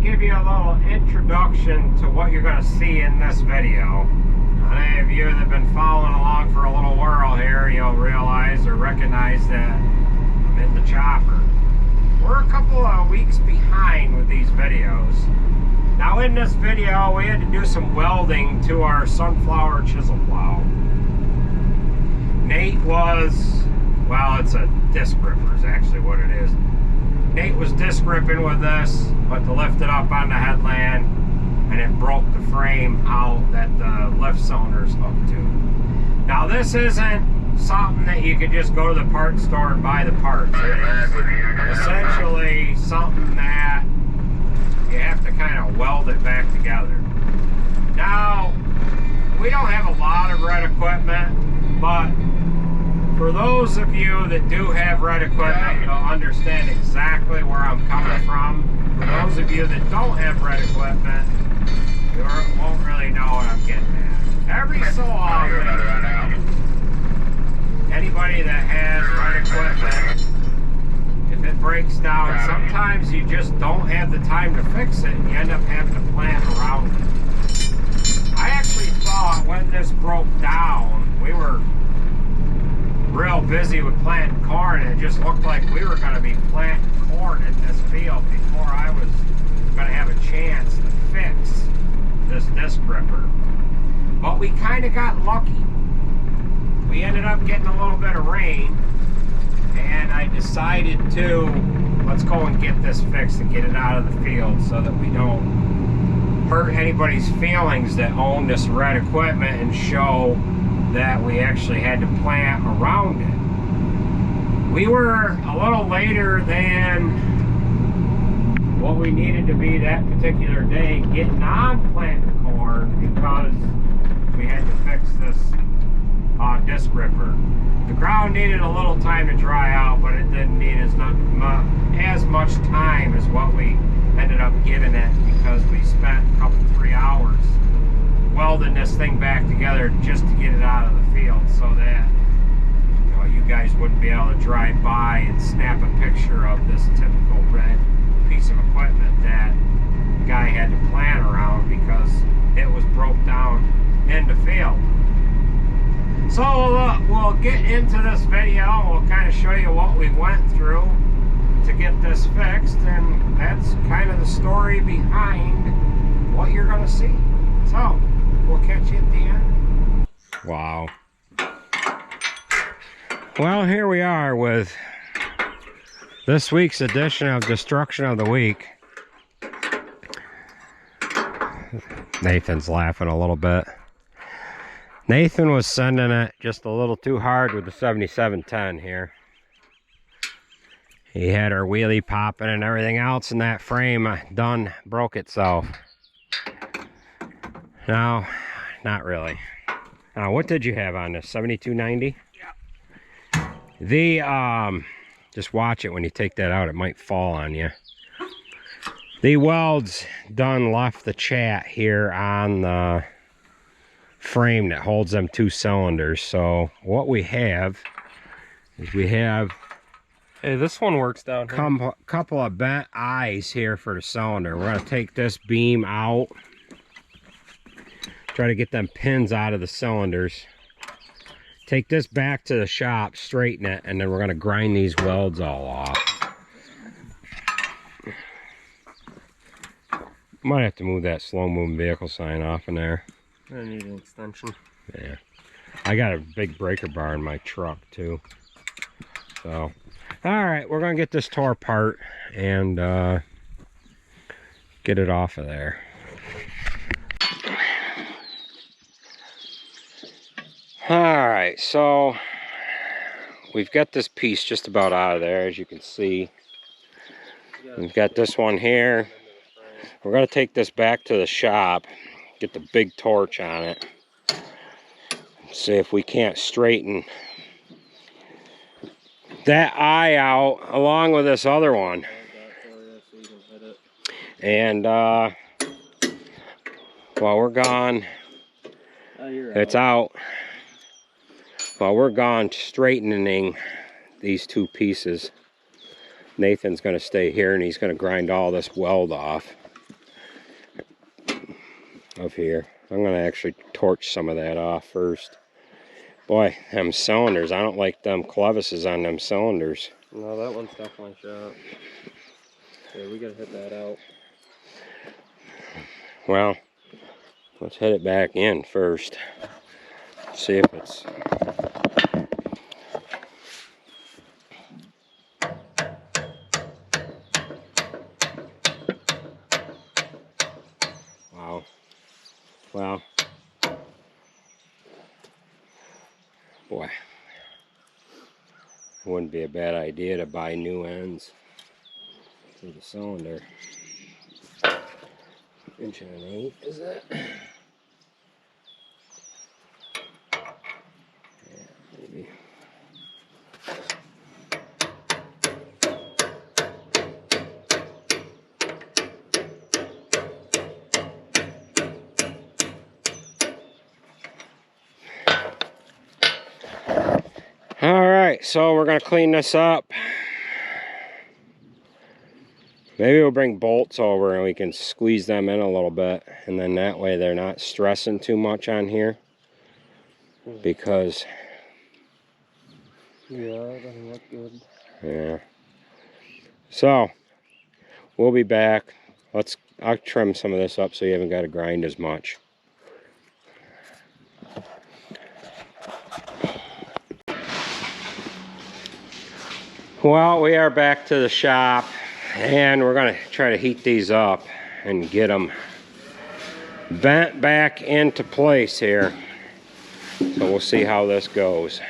give you a little introduction to what you're going to see in this video. Any of you that have been following along for a little while here, you'll realize or recognize that I'm in the chopper. We're a couple of weeks behind with these videos. Now in this video, we had to do some welding to our sunflower chisel plow. Nate was, well, it's a disc ripper is actually what it is. Nate was disc ripping with this, but to lift it up on the headland, and it broke the frame out that the lift cylinder's hooked to. Now this isn't something that you could just go to the parts store and buy the parts. It is essentially something that you have to kind of weld it back together. Now, we don't have a lot of red equipment, but for those of you that do have red equipment, you'll understand exactly where I'm coming from. For those of you that don't have red equipment, you won't really know what I'm getting at. Every so often, anybody that has red equipment, if it breaks down, sometimes you just don't have the time to fix it and you end up having to plant around it. I actually thought when this broke down, we were real busy with planting corn, and it just looked like we were going to be planting corn in this field before I was going to have a chance to fix this disc ripper. But we kind of got lucky. We ended up getting a little bit of rain, and I decided to, let's go and get this fixed and get it out of the field so that we don't hurt anybody's feelings that own this red equipment and show that we actually had to plant around it. We were a little later than what we needed to be that particular day getting on planting corn because we had to fix this disc ripper. The ground needed a little time to dry out, but it didn't need as much time as what we ended up giving it because we spent a couple, 3 hours welding this thing back together just to get it out of the field so that you guys wouldn't be able to drive by and snap a picture of this typical red piece of equipment that the guy had to plant around because it was broke down in the field. So we'll get into this video and we'll kind of show you what we went through to get this fixed, and that's kind of the story behind what you're going to see. So we'll catch you at the end. Wow. Well, here we are with this week's edition of Destruction of the Week. Nathan's laughing a little bit. Nathan was sending it just a little too hard with the 7710 here. He had our wheelie popping and everything else, and that frame done broke itself. No, not really. What did you have on this? 7290? Yeah. The just watch it when you take that out, it might fall on you. The welds done left the chat here on the frame that holds them two cylinders. So what we have is we have, hey, this one works down here. Couple of bent eyes here for the cylinder. We're going to take this beam out, try to get them pins out of the cylinders, take this back to the shop, straighten it, and then we're going to grind these welds all off. Might have to move that slow moving vehicle sign off in there. I need an extension. Yeah, I got a big breaker bar in my truck too. So all right, we're gonna get this tore apart and get it off of there. All right, so we've got this piece just about out of there, as you can see. We've got this one here. We're going to take this back to the shop, get the big torch on it, see if we can't straighten that eye out along with this other one. And while we're gone, it's out. While we're gone straightening these two pieces, Nathan's going to stay here and he's going to grind all this weld off. of here. I'm gonna actually torch some of that off first. Boy, them cylinders, I don't like them clevises on them cylinders. No, that one's definitely shot. Yeah, we gotta hit that out. Well, let's hit it back in first. See if it's... Wow. Well, boy, it wouldn't be a bad idea to buy new ends for the cylinder. 1.8" is that? Yeah, maybe. Alright, so we're going to clean this up. Maybe we'll bring bolts over and we can squeeze them in a little bit. And then that way they're not stressing too much on here. Because... yeah, that doesn't look good. Yeah. So, we'll be back. I'll trim some of this up so you haven't got to grind as much. Well, we are back to the shop, and we're going to try to heat these up and get them bent back into place here. So we'll see how this goes.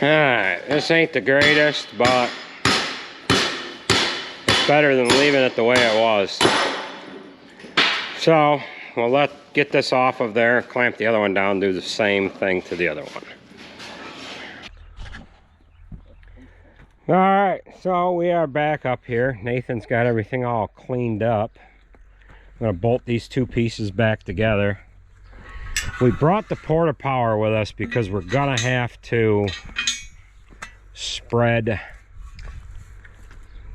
Alright, this ain't the greatest, but it's better than leaving it the way it was. So, we'll get this off of there, clamp the other one down, do the same thing to the other one. Alright, so we are back up here. Nathan's got everything all cleaned up. I'm going to bolt these two pieces back together. We brought the Porta Power with us because we're going to have to spread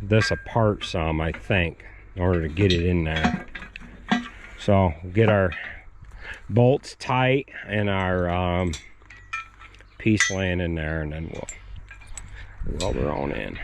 this apart some, I think, in order to get it in there. So we'll get our bolts tight and our piece laying in there, and then we'll weld her on in.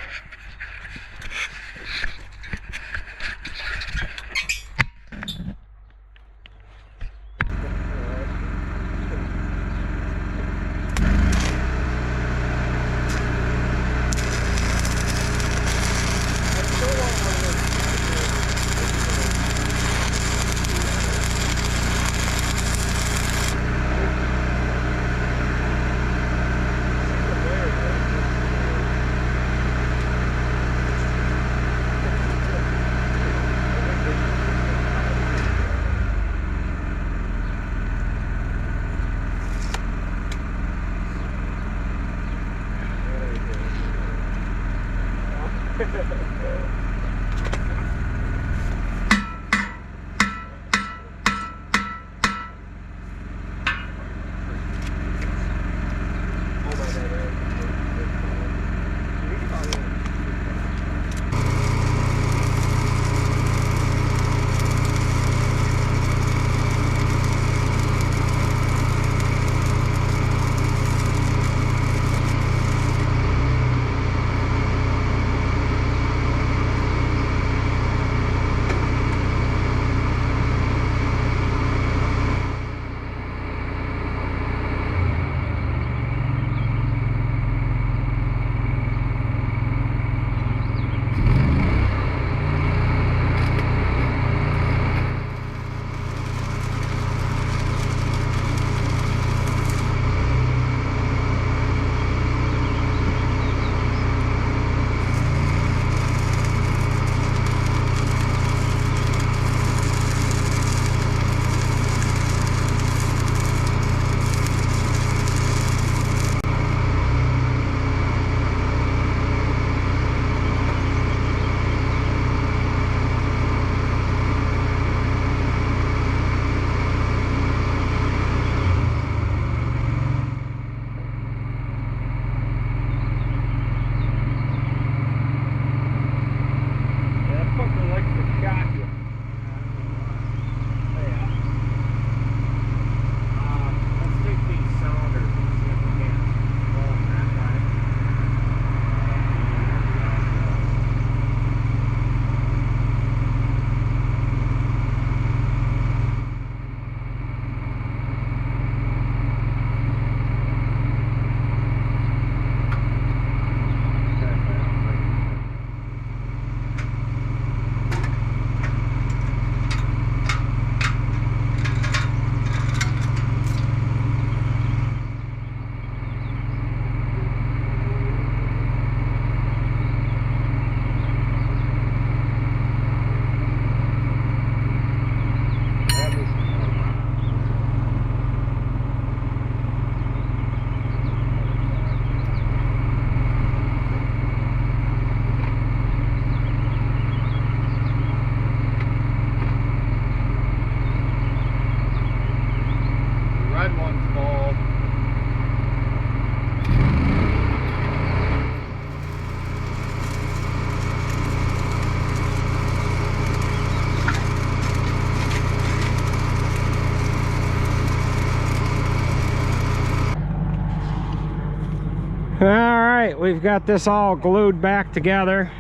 Alright, we've got this all glued back together.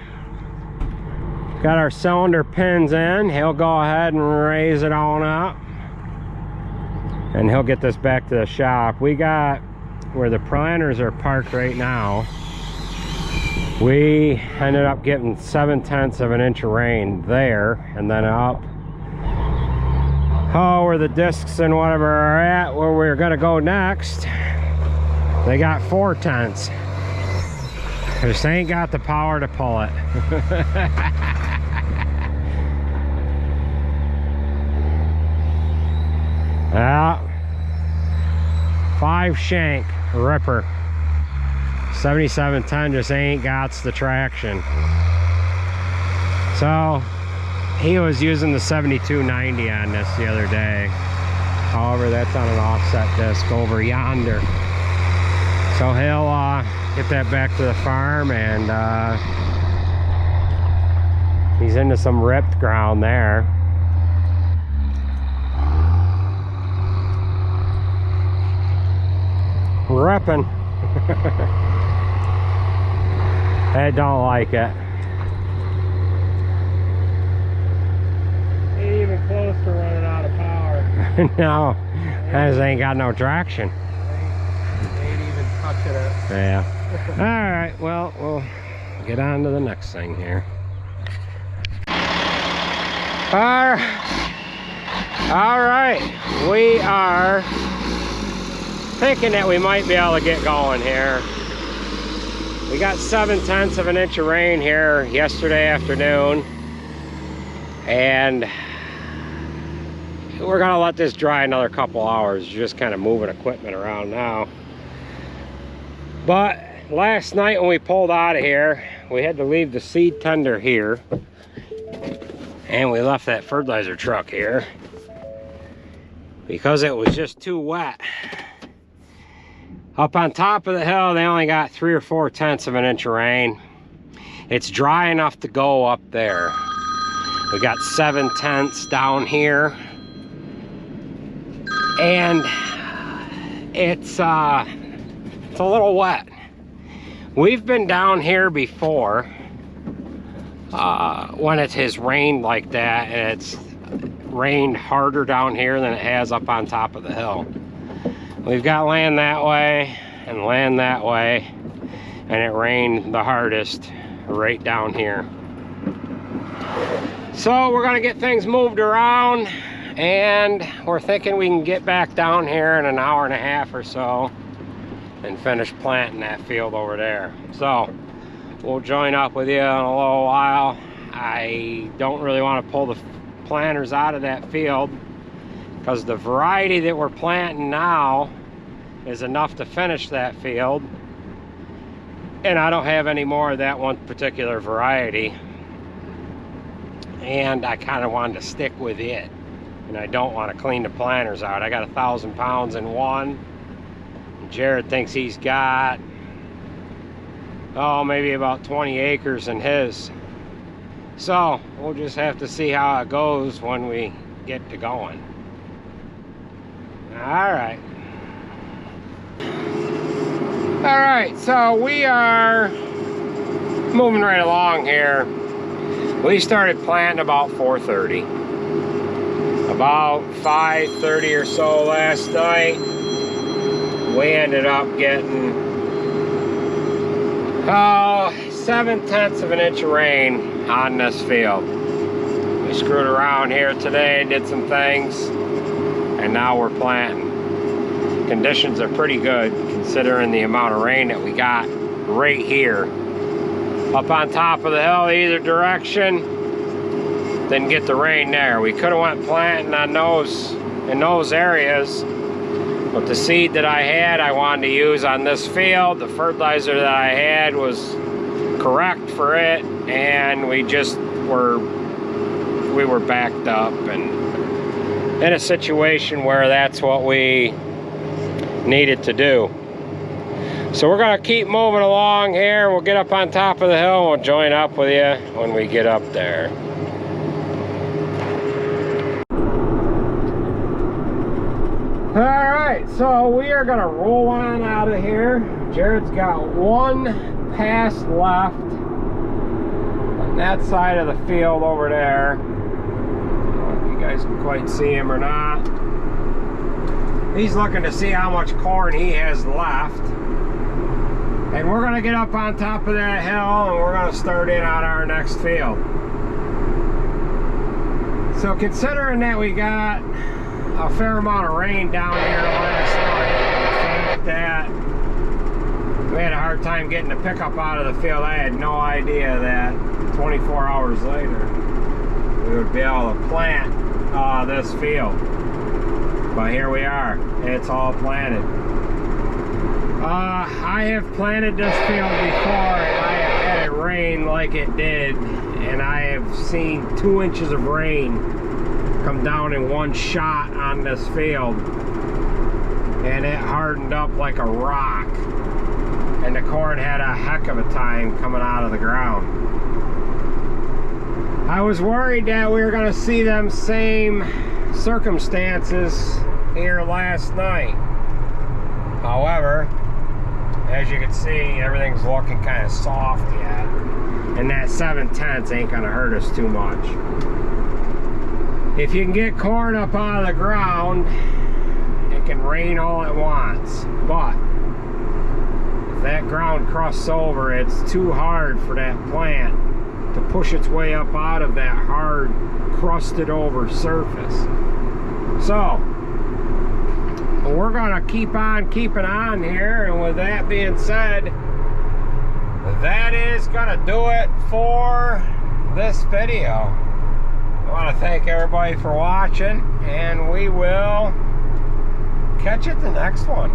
Got our cylinder pins in. He'll go ahead and raise it on up. And he'll get this back to the shop. We got where the planters are parked right now. We ended up getting 7/10 of an inch of rain there and then up. Oh, where the discs and whatever are at, where we're gonna go next, they got 4 tents. Just ain't got the power to pull it. Yeah. 5 shank ripper. 7710 just ain't got the traction. So he was using the 7290 on this the other day. However, that's on an offset disc over yonder. So he'll get that back to the farm, and he's into some ripped ground there. Ripping. I don't like it. Ain't even close to running out of power. No, this ain't got no traction. Ain't even touching it. Yeah. All right, well, we'll get on to the next thing here. All right, we are thinking that we might be able to get going here. We got 7/10 of an inch of rain here yesterday afternoon, and we're gonna let this dry another couple hours. Just kind of moving equipment around now. But last night when we pulled out of here, we had to leave the seed tender here, and we left that fertilizer truck here because it was just too wet. Up on top of the hill, they only got 3 or 4/10 of an inch of rain. It's dry enough to go up there. We got 7/10 down here, and it's a little wet. We've been down here before when it has rained like that, and it's rained harder down here than it has up on top of the hill. We've got land that way and land that way, and it rained the hardest right down here. So we're gonna get things moved around, and we're thinking we can get back down here in an hour and a half or so and finish planting that field over there. So we'll join up with you in a little while. I don't really want to pull the planters out of that field, because the variety that we're planting now is enough to finish that field, and I don't have any more of that one particular variety, and I kind of wanted to stick with it, and I don't want to clean the planters out. I got 1,000 pounds in one, and Jared thinks he's got maybe about 20 acres in his. So we'll just have to see how it goes when we get to going. All right, so we are moving right along here. We started planting about 4:30. About 5:30 or so last night, we ended up getting 7/10 of an inch of rain on this field. We screwed around here today, did some things, and now we're planting. Conditions are pretty good considering the amount of rain that we got right here. Up on top of the hill either direction, didn't get the rain there. We could have went planting on in those areas, but the seed that I had I wanted to use on this field. The fertilizer that I had was correct for it, and we were backed up and in a situation where that's what we needed to do. So we're gonna keep moving along here. We'll get up on top of the hill and we'll join up with you when we get up there. All right, so we are gonna roll on out of here. Jared's got one pass left on that side of the field over there. I don't know if you guys can quite see him or not. He's looking to see how much corn he has left. And we're gonna get up on top of that hill and we're gonna start in on our next field. So considering that we got a fair amount of rain down here last night. The fact that we had a hard time getting the pickup out of the field, I had no idea that 24 hours later we would be able to plant this field. But here we are, it's all planted. I have planted this field before, and I have had it rain like it did, and I have seen 2 inches of rain come down in one shot on this field, and it hardened up like a rock, and the corn had a heck of a time coming out of the ground. I was worried that we were going to see them same circumstances here last night. However, as you can see, everything's looking kind of soft yet, and that 7/10 ain't going to hurt us too much. If you can get corn up out of the ground, it can rain all it wants, but if that ground crusts over, it's too hard for that plant to push its way up out of that hard, crusted over surface. So, we're gonna keep on keeping on here, and with that being said, that is gonna do it for this video. I want to thank everybody for watching, and we will catch you at the next one.